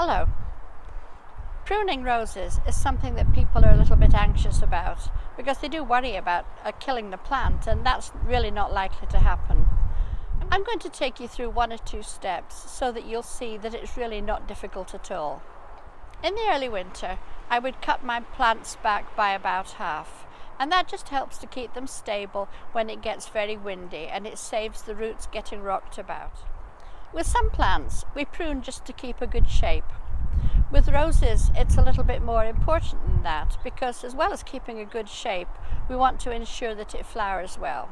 Hello. Pruning roses is something that people are a little bit anxious about because they do worry about killing the plant, and that's really not likely to happen. I'm going to take you through one or two steps so that you'll see that it's really not difficult at all. In the early winter, I would cut my plants back by about half, and that just helps to keep them stable when it gets very windy, and it saves the roots getting rocked about. With some plants, we prune just to keep a good shape. With roses, it's a little bit more important than that, because as well as keeping a good shape, we want to ensure that it flowers well.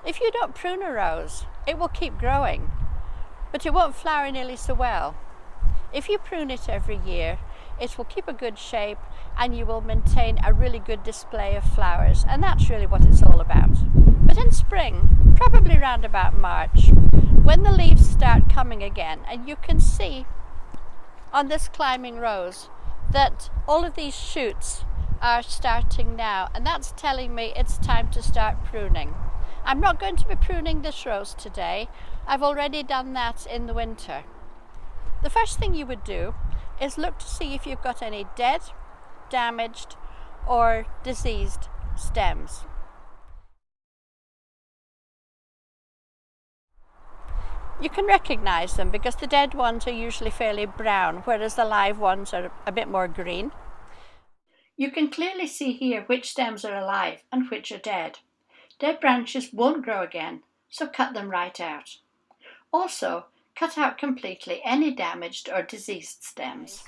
If you don't prune a rose, it will keep growing, but it won't flower nearly so well. If you prune it every year, it will keep a good shape and you will maintain a really good display of flowers, and that's really what it's all about. But in spring, probably around about March, when the leaves start coming again, and you can see on this climbing rose that all of these shoots are starting now, and that's telling me it's time to start pruning. I'm not going to be pruning this rose today. I've already done that in the winter. The first thing you would do is look to see if you've got any dead, damaged or diseased stems. You can recognize them because the dead ones are usually fairly brown, whereas the live ones are a bit more green. You can clearly see here which stems are alive and which are dead. Dead branches won't grow again, so cut them right out. Also, cut out completely any damaged or diseased stems.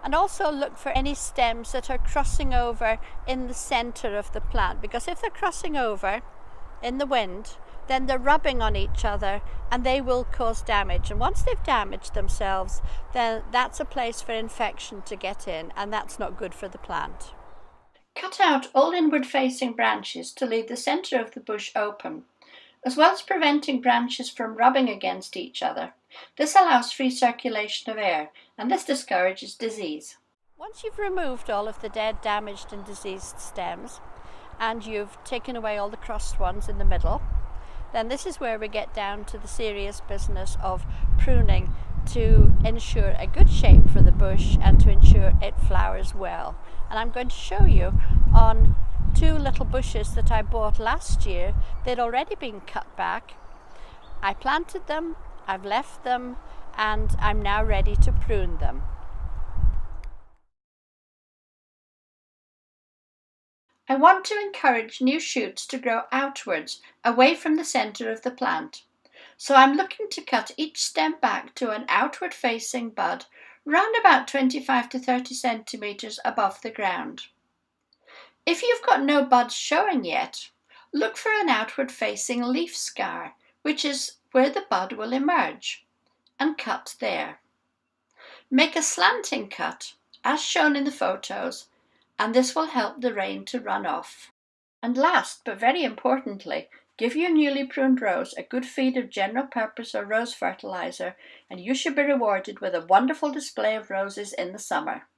And also look for any stems that are crossing over in the center of the plant, because if they're crossing over in the wind, then they're rubbing on each other and they will cause damage. And once they've damaged themselves, then that's a place for infection to get in, and that's not good for the plant. Cut out all inward-facing branches to leave the center of the bush open, as well as preventing branches from rubbing against each other. This allows free circulation of air, and this discourages disease. Once you've removed all of the dead, damaged and diseased stems, and you've taken away all the crossed ones in the middle, then this is where we get down to the serious business of pruning to ensure a good shape for the bush and to ensure it flowers well. And I'm going to show you on two little bushes that I bought last year. They'd already been cut back. I planted them, I've left them, and I'm now ready to prune them. I want to encourage new shoots to grow outwards, away from the center of the plant. So I'm looking to cut each stem back to an outward-facing bud, round about 25 to 30 centimeters above the ground. If you've got no buds showing yet, look for an outward-facing leaf scar, which is where the bud will emerge, and cut there. Make a slanting cut, as shown in the photos, and this will help the rain to run off. And last, but very importantly, give your newly pruned rose a good feed of general purpose or rose fertilizer, and you should be rewarded with a wonderful display of roses in the summer.